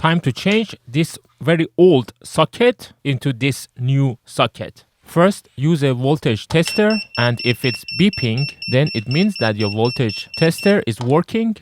Time to change this very old socket into this new socket. First, use a voltage tester, and if it's beeping, then it means that your voltage tester is working.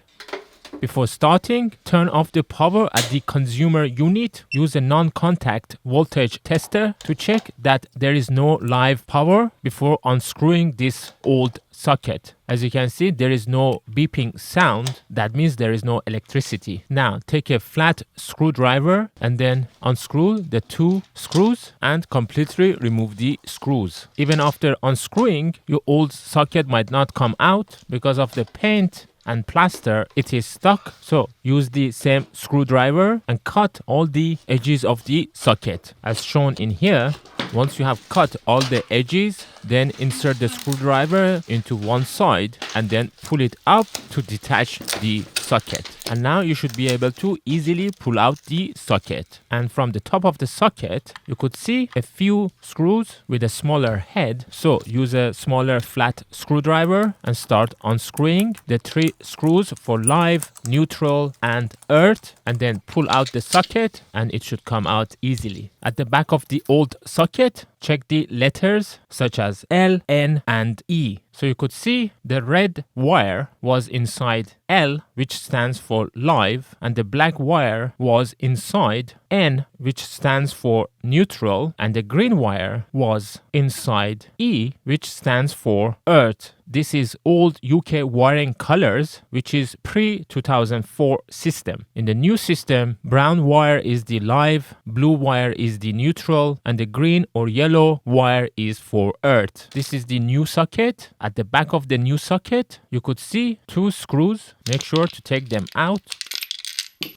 Before starting, turn off the power at the consumer unit. Use a non-contact voltage tester to check that there is no live power before unscrewing this old socket. As you can see, there is no beeping sound. That means there is no electricity. Now, take a flat screwdriver and then unscrew the 2 screws and completely remove the screws. Even after unscrewing, your old socket might not come out because of the paint and plaster. It is stuck, so use the same screwdriver and cut all the edges of the socket as shown in here. Once you have cut all the edges, then insert the screwdriver into one side and then pull it up to detach the socket. And now you should be able to easily pull out the socket. And from the top of the socket, you could see a few screws with a smaller head. So use a smaller flat screwdriver and start unscrewing the 3 screws for live, neutral, and earth, and then pull out the socket and it should come out easily. At the back of the old socket, check the letters such as L, N, and E. So you could see the red wire was inside L, which stands for live, and the black wire was inside N, which stands for neutral, and the green wire was inside E, which stands for earth. This is old UK wiring colors, which is pre-2004 system. In the new system, brown wire is the live, blue wire is the neutral, and the green or yellow wire is for earth. This is the new socket. At the back of the new socket, you could see 2 screws. Make sure to take them out.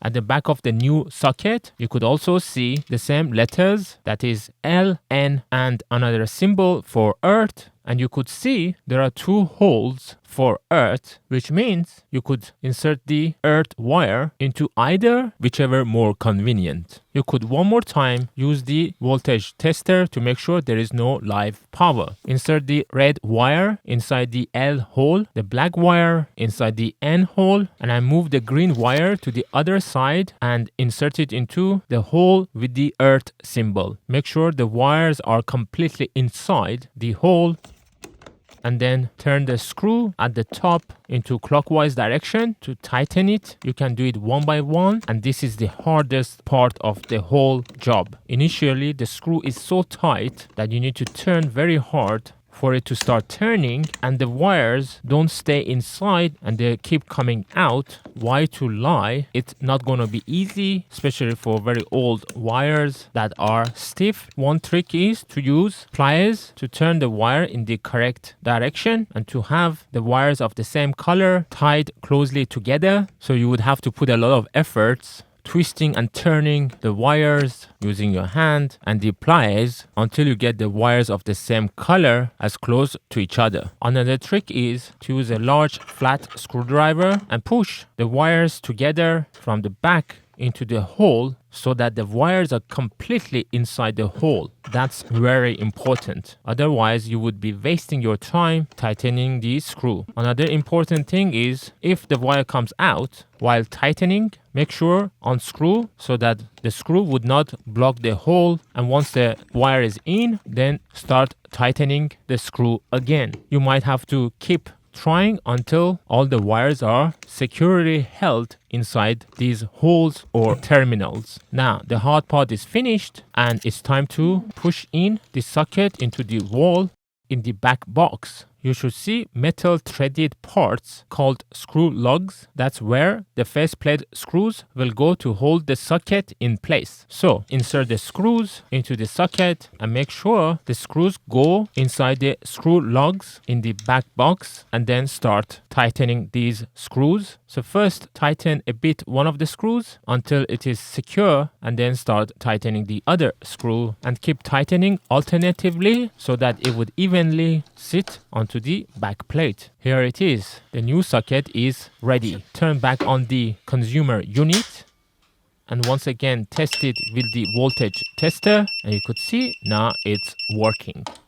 At the back of the new socket, you could also see the same letters, that is L, N, and another symbol for earth. And you could see there are 2 holes for earth, which means you could insert the earth wire into either, whichever more convenient. You could one more time use the voltage tester to make sure there is no live power. Insert the red wire inside the L hole, the black wire inside the N hole, and I move the green wire to the other side and insert it into the hole with the earth symbol. Make sure the wires are completely inside the hole, and then turn the screw at the top into clockwise direction to tighten it. You can do it one by one, and this is the hardest part of the whole job. Initially, the screw is so tight that you need to turn very hard for it to start turning, and the wires don't stay inside and they keep coming out. Why to lie? It's not gonna be easy, especially for very old wires that are stiff. One trick is to use pliers to turn the wire in the correct direction and to have the wires of the same color tied closely together. So you would have to put a lot of efforts twisting and turning the wires using your hand and the pliers until you get the wires of the same color as close to each other. Another trick is to use a large flat screwdriver and push the wires together from the back into the hole so that the wires are completely inside the hole. That's very important. Otherwise, you would be wasting your time tightening the screw. Another important thing is if the wire comes out while tightening, make sure unscrew so that the screw would not block the hole. And once the wire is in, then start tightening the screw again. You might have to keep trying until all the wires are securely held inside these holes or terminals. Now the hard part is finished and it's time to push in the socket into the wall. In the back box, you should see metal threaded parts called screw lugs. That's where the faceplate screws will go to hold the socket in place. So insert the screws into the socket and make sure the screws go inside the screw lugs in the back box, and then start tightening these screws. So first tighten a bit one of the screws until it is secure, and then start tightening the other screw and keep tightening alternatively so that it would evenly sit onto the back plate. Here it is. The new socket is ready. Turn back on the consumer unit and once again test it with the voltage tester, and you could see now it's working.